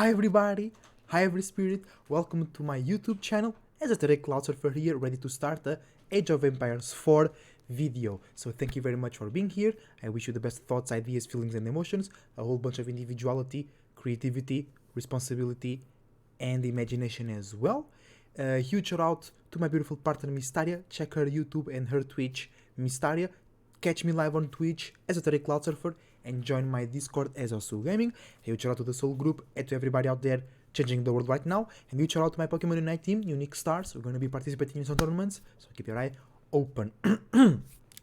Hi everybody, hi every spirit, welcome to my YouTube channel. As a Cloud Surfer here, ready to start the Age of Empires 4 video. So thank you very much for being here. I wish you the best thoughts, ideas, feelings and emotions, a whole bunch of individuality, creativity, responsibility and imagination as well. Huge shout out to my beautiful partner Mystaria. Check her YouTube and her Twitch, Mystaria. Catch me live on Twitch as a Cloud Surfer and join my Discord as Osu Gaming. Huge shout out to the Soul Group and to everybody out there changing the world right now. And huge shout out to my Pokemon Unite team, Unique Stars. We're going to be participating in some tournaments, so keep your eye open.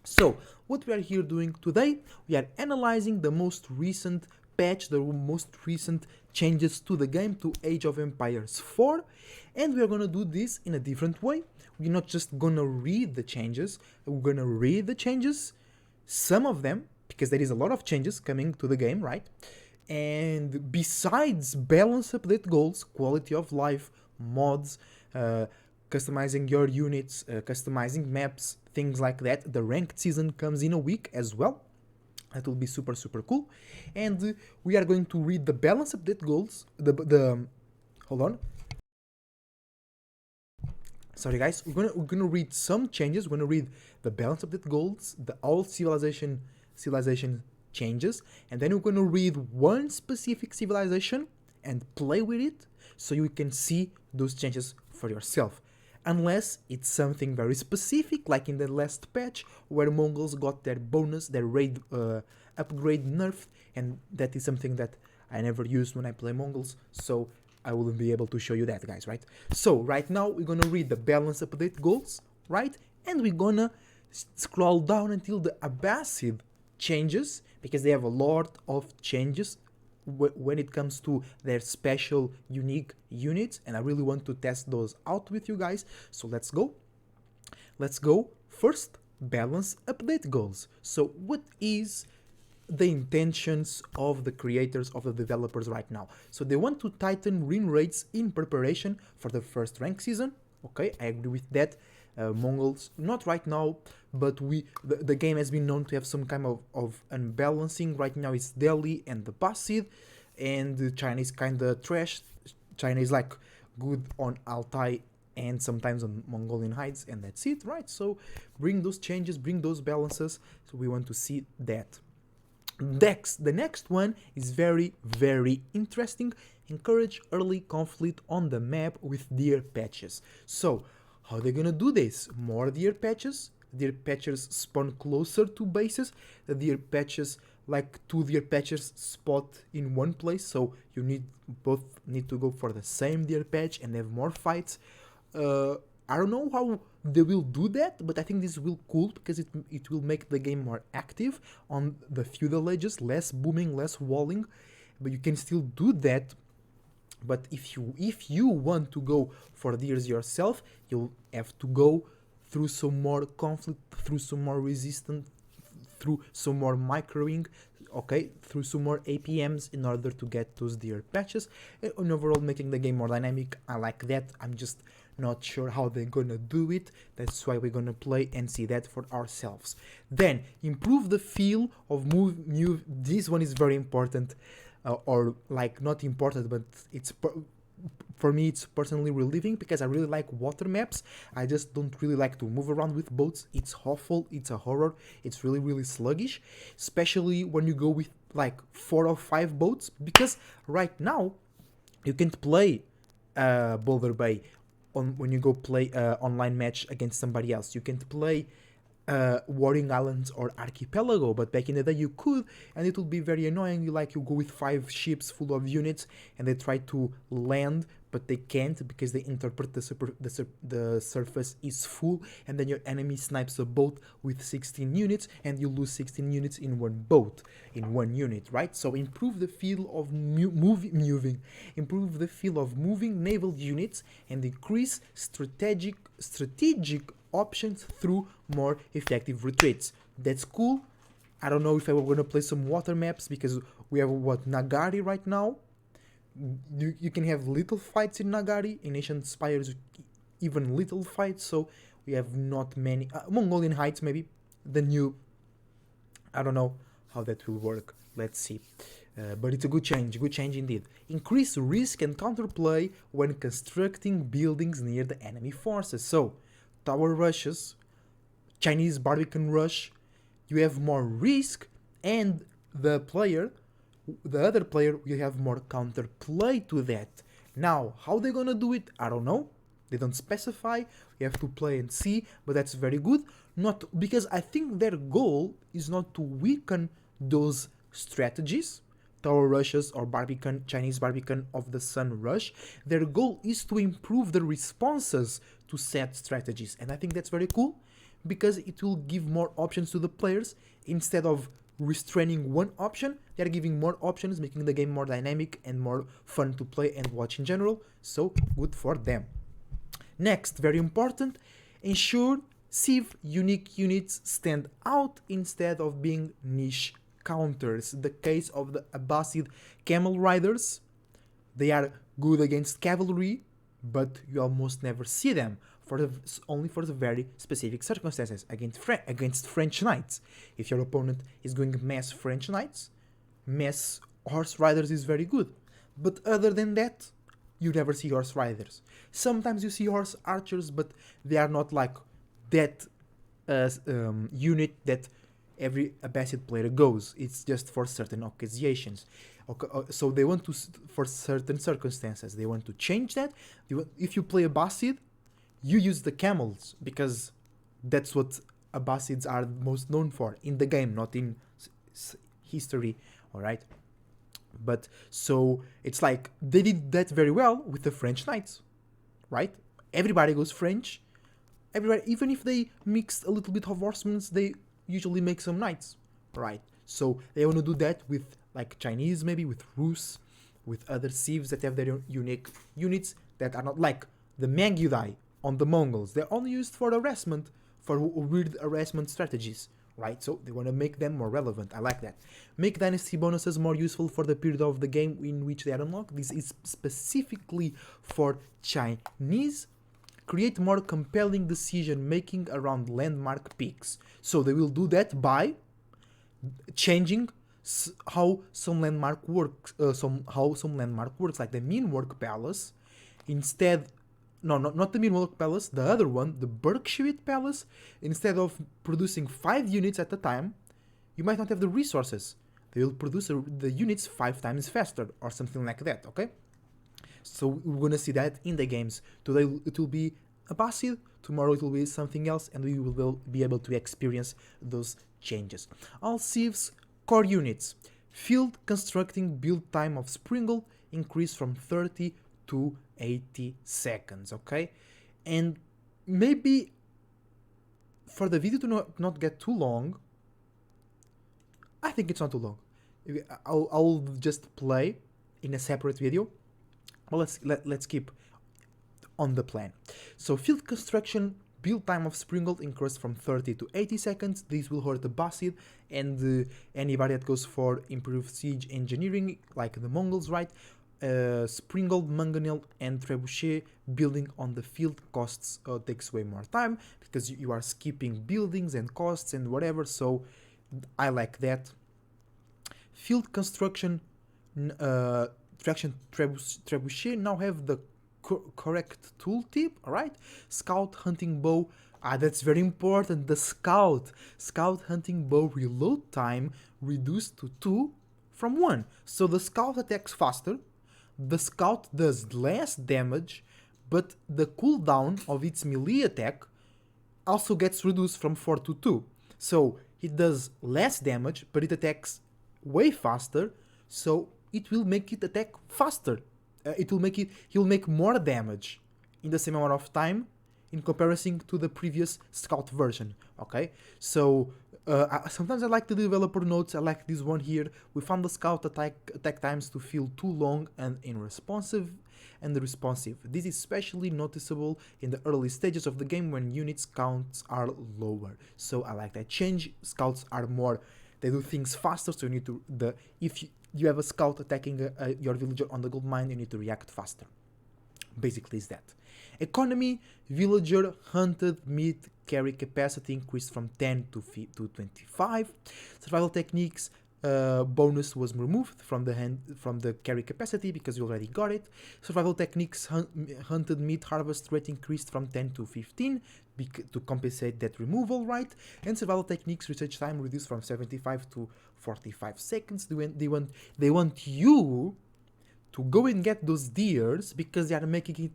So, what we are here doing today, we are analyzing the most recent patch, the most recent changes to the game, to Age of Empires 4. And we are going to do this in a different way. We're not just going to read the changes, we're going to read the changes, some of them, because there is a lot of changes coming to the game, right? And besides balance update goals, quality of life, mods, customizing your units, customizing maps, things like that, the ranked season comes in a week as well. That will be super cool. And we are going to read the balance update goals, hold on. Sorry guys, we're gonna read some changes. We're gonna read the balance update goals, the all civilization changes, and then we're gonna read one specific civilization and play with it so you can see those changes for yourself. Unless it's something very specific, like in the last patch where Mongols got their bonus, their raid upgrade nerfed, and that is something that I never used when I play Mongols, so I wouldn't be able to show you that, guys, right? So right now we're gonna read the balance update goals, right? And we're gonna scroll down until the Abbasid changes, because they have a lot of changes when it comes to their special unique units, and I really want to test those out with you guys. So let's go. First, balance update goals. So what is the intentions of the creators, of the developers right now? So they want to tighten win rates in preparation for the first rank season. Okay, I agree with that. Mongols, not right now, but the game has been known to have some kind of unbalancing. Right now it's Delhi and the Abbasid, and China is kinda trash. China is like good on Altai and sometimes on Mongolian heights, and that's it, right? So bring those changes, bring those balances, so we want to see that. The next one is very interesting. Encourage early conflict on the map with deer patches. So how are they gonna do this? More deer patches spawn closer to bases. The deer patches, like 2 deer patches spot in one place, so you both need to go for the same deer patch and have more fights. I don't know how they will do that, but I think this will cool because it will make the game more active on the feudal ages, less booming, less walling, but you can still do that. But if you want to go for deers yourself, you'll have to go through some more conflict, through some more resistance, through some more microing, okay, through some more APMs in order to get those deer patches, and overall making the game more dynamic. I like that. I'm just not sure how they're gonna do it. That's why we're gonna play and see that for ourselves. Then improve the feel of move. This one is very important, or like not important, but for me it's personally relieving because I really like water maps. I just don't really like to move around with boats. It's awful, it's a horror, it's really sluggish, especially when you go with like 4 or 5 boats, because right now you can't play Boulder Bay when you go play online match against somebody else. You can't play Warring Islands or Archipelago, but back in the day you could, and it would be very annoying. You go with 5 ships full of units and they try to land, but they can't because they interpret the surface is full, and then your enemy snipes a boat with 16 units and you lose 16 units in one boat, in one unit, right? So improve the feel of improve the feel of moving naval units and increase strategic options through more effective retreats. That's cool. I don't know if I'm gonna play some water maps because we have Nagari right now. You can have little fights in Nagari, in Ancient Spires even little fights, so we have not many. Mongolian Heights maybe, the new, I don't know how that will work. Let's see. But it's a good change indeed. Increase risk and counterplay when constructing buildings near the enemy forces. So, tower rushes, Chinese Barbican rush, you have more risk, and the other player, will have more counterplay to that. Now, how they're gonna do it, I don't know. They don't specify. You have to play and see, but that's very good. Not because I think their goal is not to weaken those strategies, tower rushes or Barbican, Chinese Barbican of the Sun rush. Their goal is to improve the responses to set strategies, and I think that's very cool because it will give more options to the players instead of restraining one option. They're giving more options, making the game more dynamic and more fun to play and watch in general. So good for them. Next, very important, ensure Civ unique units stand out instead of being niche counters. The case of the Abbasid Camel Riders, they are good against cavalry, but you almost never see them, only for the very specific circumstances, against French knights. If your opponent is going mass French knights, mass horse riders is very good. But other than that, you never see horse riders. Sometimes you see horse archers, but they are not like that unit that every Abbasid player goes. It's just for certain occasions. So they want to, for certain circumstances, they want to change that. If you play Abbasid, you use the camels because that's what Abbasids are most known for in the game, not in history. All right. But so it's like they did that very well with the French knights, right? Everybody goes French. Everybody, even if they mixed a little bit of horsemen, they usually make some knights, right? So they want to do that with like Chinese, maybe with Rus, with other civs that have their unique units that are not like the Mangudai on the Mongols. They're only used for harassment, for weird harassment strategies, right? So they want to make them more relevant. I like that. Make dynasty bonuses more useful for the period of the game in which they are unlocked. This is specifically for Chinese. Create more compelling decision making around landmark peaks. So they will do that by changing how some landmark works. How some landmark works, like the Mean Work Palace. Instead, no, not the Mean Work Palace. The other one, the Berkshire Palace. Instead of producing 5 units at a time, you might not have the resources. They will produce the units 5 times faster or something like that. Okay. So we're gonna see that in the games. Today it will be Abbasid, tomorrow it will be something else, and we will be able to experience those changes. All Civs core units. Field constructing build time of Springle increase from 30 to 80 seconds, okay? And maybe for the video to not get too long, I think it's not too long. I'll just play in a separate video. Well, let's keep on the plan. So field construction build time of Springle increased from 30 to 80 seconds. This will hurt the Abbasid and anybody that goes for improved siege engineering, like the Mongols, right? Springle, Mangonel, and Trebuchet building on the field costs takes way more time because you are skipping buildings and costs and whatever. So I like that. Field construction. Traction Trebuchet now have the correct tooltip, alright? Scout hunting bow, that's very important. The scout hunting bow reload time reduced to 2 from 1. So the scout attacks faster, the scout does less damage, but the cooldown of its melee attack also gets reduced from 4 to 2. So it does less damage, but it attacks way faster, so it will make it attack faster. He'll make more damage in the same amount of time in comparison to the previous scout version. Okay, so sometimes I like the developer notes. I like this one here. We found the scout attack times to feel too long and responsive. This is especially noticeable in the early stages of the game when units counts are lower. So I like that change. Scouts are more. They do things faster, so you need to if you have a scout attacking your villager on the gold mine, you need to react faster. Basically, is that. Economy, villager hunted meat carry capacity increased from 10 to 25. Survival techniques, bonus was removed from the carry capacity because you already got it. Survival techniques hunted meat harvest rate increased from 10 to 15 to compensate that removal, right? And survival techniques research time reduced from 75 to 45 seconds. They want you to go and get those deers because they are making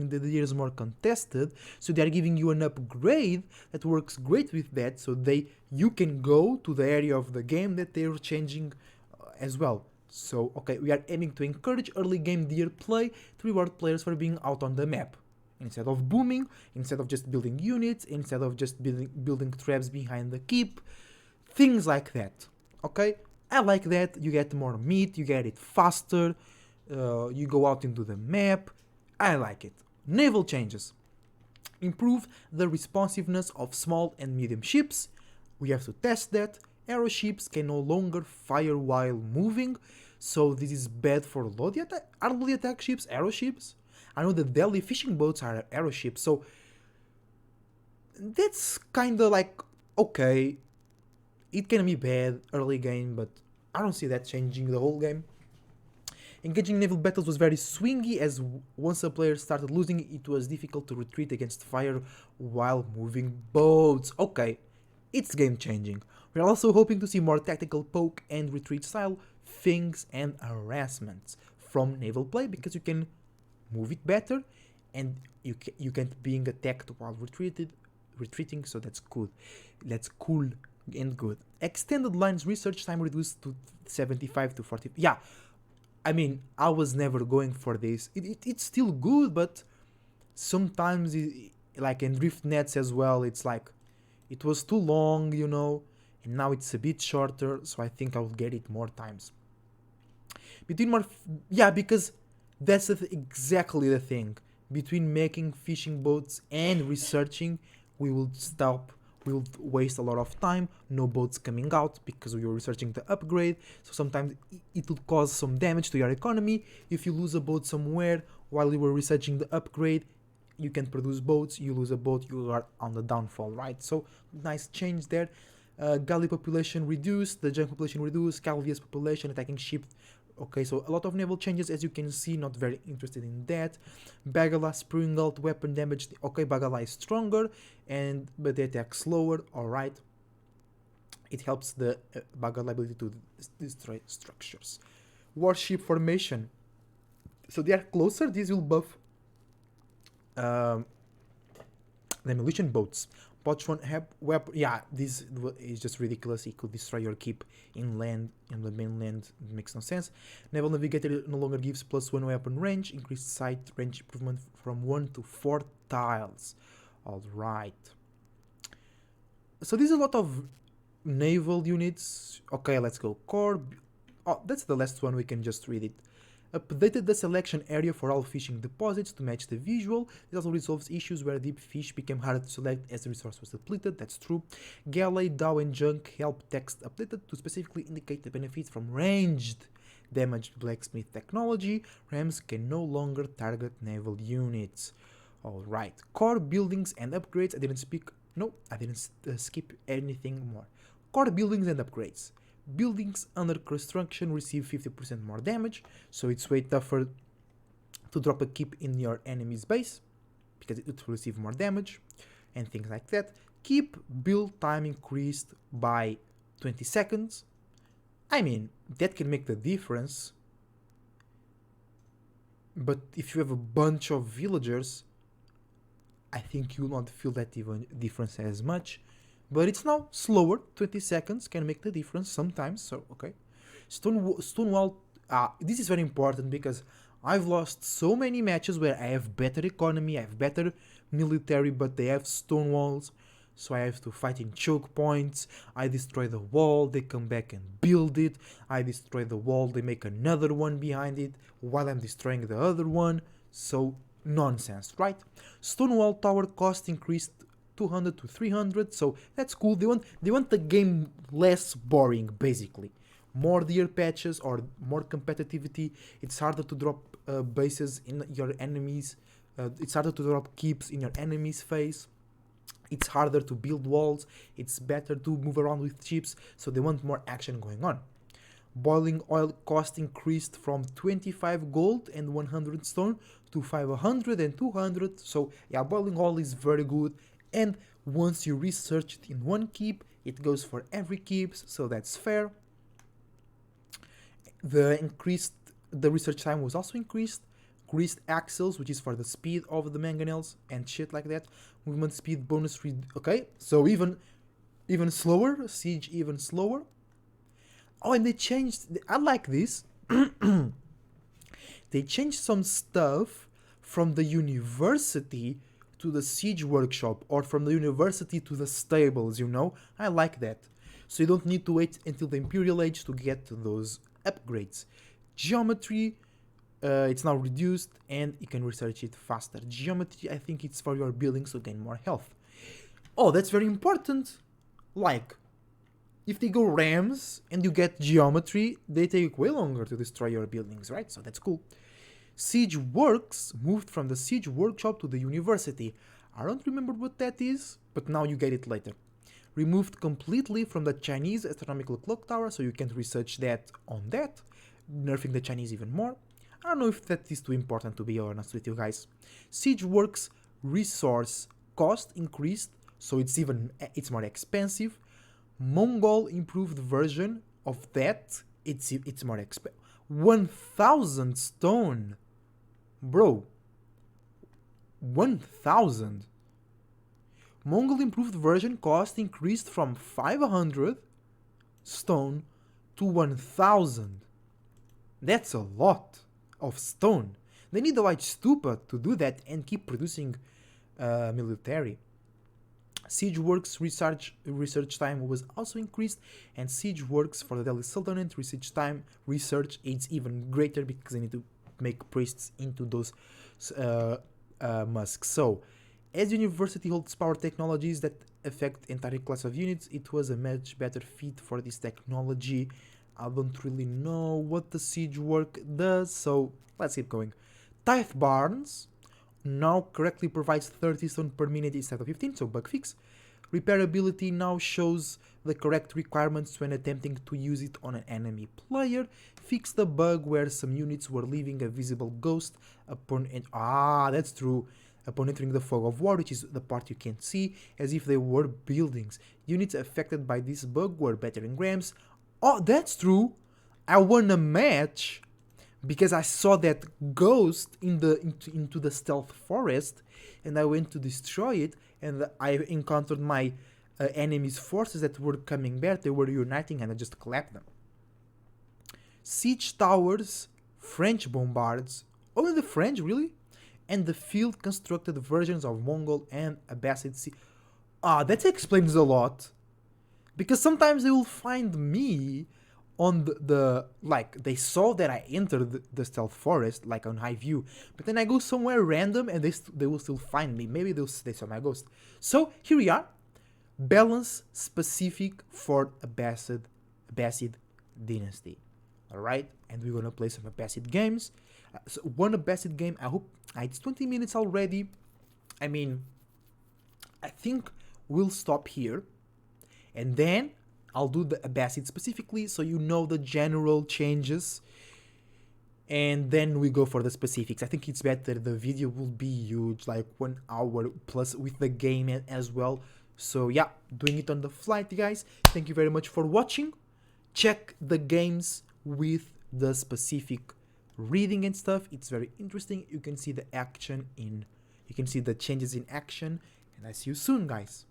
the deers more contested, so they are giving you an upgrade that works great with that, so you can go to the area of the game that they're changing as well. So okay, we are aiming to encourage early game deer play to reward players for being out on the map instead of booming, instead of just building units, instead of just building traps behind the keep, things like that. Okay, I like that. You get more meat, you get it faster. You go out into the map. I like it. Naval changes. Improve the responsiveness of small and medium ships. We have to test that. Arrow ships can no longer fire while moving, so this is bad for low attack. Are low attack ships arrow ships? I know the Delhi fishing boats are arrow ships, so that's kinda like okay. It can be bad early game, but I don't see that changing the whole game. Engaging naval battles was very swingy, as once a player started losing, it was difficult to retreat against fire while moving boats. Okay, it's game changing. We're also hoping to see more tactical poke and retreat style things and harassments from naval play, because you can move it better and you can't being attacked while retreating, so that's good. That's cool and good. Extended lines research time reduced to 75 to 40. Yeah, I mean, I was never going for this. It's still good, but sometimes, like in drift nets as well, it's like, it was too long, and now it's a bit shorter, so I think I will get it more times. Yeah, because that's exactly the thing. Between making fishing boats and researching, we will waste a lot of time, no boats coming out because we were researching the upgrade, so sometimes it would cause some damage to your economy. If you lose a boat somewhere while you were researching the upgrade, you can produce boats, you lose a boat, you are on the downfall, right? So nice change there. Galley population reduced, the junk population reduced, Calvia's population, attacking ship. Okay, so a lot of naval changes, as you can see, not very interested in that. Bagala, spring alt, weapon damage. Okay, Bagala is stronger, but they attack slower, alright. It helps the Bagala ability to destroy structures. Warship formation. So they are closer, these will buff demolition boats. Bots won't have weapon. Yeah, this is just ridiculous. It could destroy your keep inland, in the mainland. It makes no sense. Naval Navigator no longer gives +1 weapon range. Increased sight range improvement from 1 to 4 tiles. Alright. So there's a lot of naval units. Okay, let's go. Core. Oh, that's the last one. We can just read it. Updated the selection area for all fishing deposits to match the visual. It also resolves issues where deep fish became harder to select as the resource was depleted. That's true. Galley, Dow, and Junk help text updated to specifically indicate the benefits from ranged damaged blacksmith technology. Rams can no longer target naval units. Alright. Core buildings and upgrades. I didn't skip anything more. Core buildings and upgrades. Buildings under construction receive 50% more damage, so it's way tougher to drop a keep in your enemy's base because it will receive more damage and things like that. Keep build time increased by 20 seconds. I mean, that can make the difference, but if you have a bunch of villagers, I think you will not feel that even difference as much. But it's now slower. 20 seconds can make the difference sometimes. So okay, Stonewall. This is very important because I've lost so many matches where I have better economy, I have better military, but they have stonewalls, so I have to fight in choke points. I destroy the wall, they come back and build it. I destroy the wall, they make another one behind it while I'm destroying the other one. So nonsense, right? Stonewall tower cost increased 200 to 300, so that's cool. They want the game less boring, basically. More deer patches or more competitivity. It's harder to drop bases in your enemies. It's harder to drop keeps in your enemy's face. It's harder to build walls. It's better to move around with ships, so they want more action going on. Boiling oil cost increased from 25 gold and 100 stone to 500 and 200. So yeah, boiling oil is very good. And once you research it in one keep, it goes for every keeps, so that's fair. The research time was also increased. Greased axles, which is for the speed of the mangonels and shit like that. Movement speed bonus. Okay, so even slower. Siege even slower. Oh, and they changed. I like this. They changed some stuff from the university to the siege workshop, or from the university to the stables, you know? I like that. So you don't need to wait until the Imperial Age to get those upgrades. Geometry, it's now reduced and you can research it faster. Geometry, I think it's for your buildings to gain more health. Oh, that's very important. Like, if they go rams and you get geometry, they take way longer to destroy your buildings, right? So that's cool. Siege Works moved from the Siege Workshop to the University. I don't remember what that is, but now you get it later. Removed completely from the Chinese Astronomical Clock Tower, so you can't research that on that, nerfing the Chinese even more. I don't know if that is too important, to be honest with you guys. Siege Works resource cost increased, so it's more expensive. Mongol improved version of that, it's more expensive. 1000 stone, bro. 1000. Mongol improved version cost increased from 500 stone to 1000. That's a lot of stone. They need the white stupa to do that and keep producing military. Siege Works research time was also increased, and Siege Works for the Delhi Sultanate research is even greater because they need to make priests into those musks. So, as university holds power technologies that affect entire class of units, it was a much better fit for this technology. I don't really know what the Siege Work does, so let's keep going. Tithe Barns now correctly provides 30 stone per minute instead of 15, so bug fix. Repairability now shows the correct requirements when attempting to use it on an enemy player. Fix the bug where some units were leaving a visible ghost upon that's true. Upon entering the fog of war, which is the part you can't see, as if they were buildings. Units affected by this bug were battering rams. Oh, that's true. I won a match because I saw that ghost into the stealth forest, and I went to destroy it, and I encountered my enemy's forces that were coming back. They were uniting, and I just clapped them. Siege towers, French bombards, only the French, really? And the field constructed versions of Mongol and Abbasid siege. That explains a lot. Because sometimes they will find me on the like, they saw that I entered the stealth forest, like on high view, but then I go somewhere random and they will still find me. Maybe they saw my ghost. So here we are. Balance specific for Abbasid dynasty. Alright, and we're gonna play some Abbasid games. So one Abbasid game, I hope it's 20 minutes already. I mean, I think we'll stop here, and then I'll do the Abbasid specifically, so you know the general changes, and then we go for the specifics. I think it's better. The video will be huge, like 1 hour plus with the game as well. So yeah, doing it on the flight, guys. Thank you very much for watching. Check the games with the specific reading and stuff. It's very interesting. You can see the changes in action, and I see you soon, guys.